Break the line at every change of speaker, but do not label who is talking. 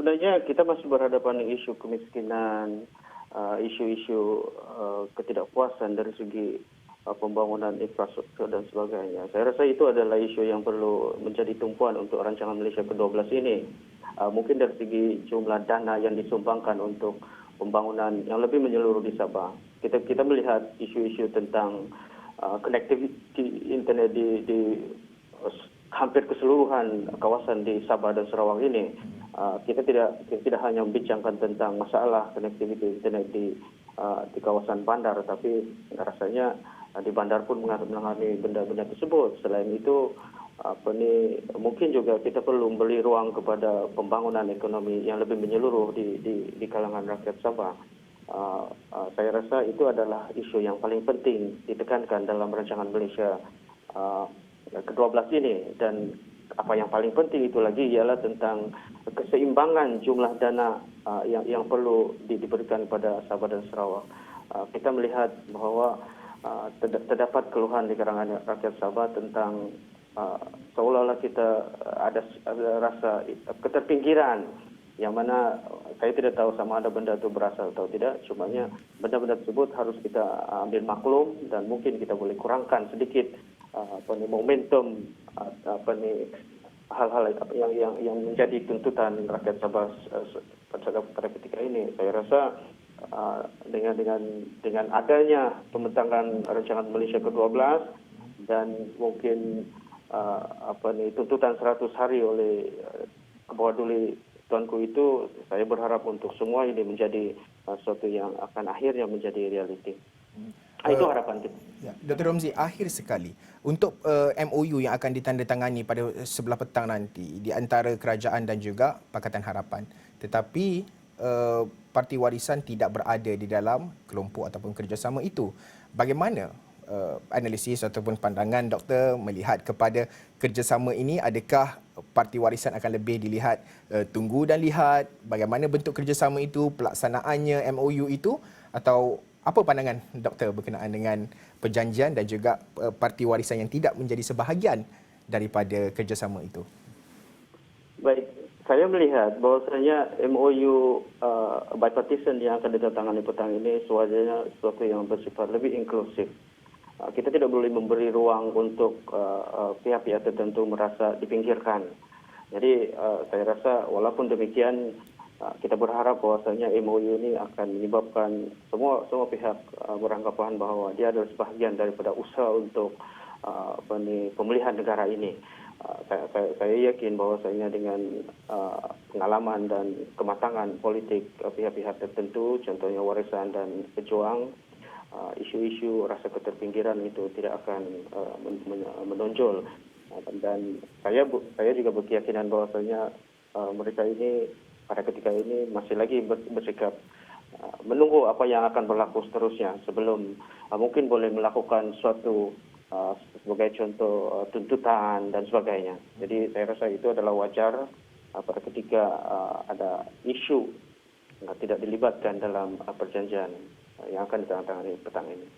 sebenarnya kita masih berhadapan dengan isu kemiskinan, isu-isu ketidakpuasan dari segi pembangunan infrastruktur dan sebagainya. Saya rasa itu adalah isu yang perlu menjadi tumpuan untuk rancangan Malaysia ke-12 ini. Mungkin dari segi jumlah dana yang disumbangkan untuk pembangunan yang lebih menyeluruh di Sabah. Kita melihat isu-isu tentang connectivity internet di hampir keseluruhan kawasan di Sabah dan Sarawak ini. Kita tidak hanya membincangkan tentang masalah connectivity internet di kawasan bandar, tapi rasanya di bandar pun mengalami benda-benda tersebut. Selain itu, mungkin juga kita perlu memberi ruang kepada pembangunan ekonomi yang lebih menyeluruh di kalangan rakyat Sabah. Saya rasa itu adalah isu yang paling penting ditekankan dalam rancangan Malaysia ke-12 ini. Dan apa yang paling penting itu lagi ialah tentang keseimbangan jumlah dana yang perlu diberikan kepada Sabah dan Sarawak. Kita melihat bahwa terdapat keluhan di kalangan rakyat Sabah tentang seolah-olah kita ada rasa keterpinggiran, yang mana saya tidak tahu sama ada benda itu berasal atau tidak. Cumanya benda-benda tersebut harus kita ambil maklum, dan mungkin kita boleh kurangkan sedikit momentum hal-hal yang menjadi tuntutan rakyat Sabah pada ketika ini. Saya rasa dengan adanya pembentangan rancangan Malaysia ke-12 dan mungkin tuntutan 100 hari oleh Bawah Duli Tuanku itu, saya berharap untuk semua ini menjadi sesuatu yang akan akhirnya menjadi realiti. Itu harapan kita.
Ya, Dr. Romzi, akhir sekali, untuk MOU yang akan ditandatangani pada sebelah petang nanti di antara kerajaan dan juga Pakatan Harapan, tetapi Parti Warisan tidak berada di dalam kelompok ataupun kerjasama itu. Bagaimana analisis ataupun pandangan doktor melihat kepada kerjasama ini? Adakah Parti Warisan akan lebih dilihat tunggu dan lihat bagaimana bentuk kerjasama itu, pelaksanaannya MOU itu, atau apa pandangan doktor berkenaan dengan perjanjian dan juga Parti Warisan yang tidak menjadi sebahagian daripada kerjasama itu?
Baik, saya melihat bahwasanya MOU bipartisan yang akan ditandatangani petang ini sesuatu yang bersifat lebih inklusif. Kita tidak boleh memberi ruang untuk pihak-pihak tertentu merasa dipinggirkan. Jadi saya rasa walaupun demikian, kita berharap bahwasanya MOU ini akan menyebabkan semua pihak beranggapan bahwa dia adalah sebahagian daripada usaha untuk pemulihan negara ini. Saya yakin bahwasanya dengan pengalaman dan kematangan politik pihak-pihak tertentu, contohnya Warisan dan Pejuang, isu-isu rasa keterpinggiran itu tidak akan menonjol. Dan saya juga berkeyakinan bahwasanya mereka ini pada ketika ini masih lagi bersikap menunggu apa yang akan berlaku seterusnya sebelum mungkin boleh melakukan suatu sebagai contoh tuntutan dan sebagainya. Jadi saya rasa itu adalah wajar pada ketika ada isu yang tidak dilibatkan dalam perjanjian yang akan ditandatangani petang ini.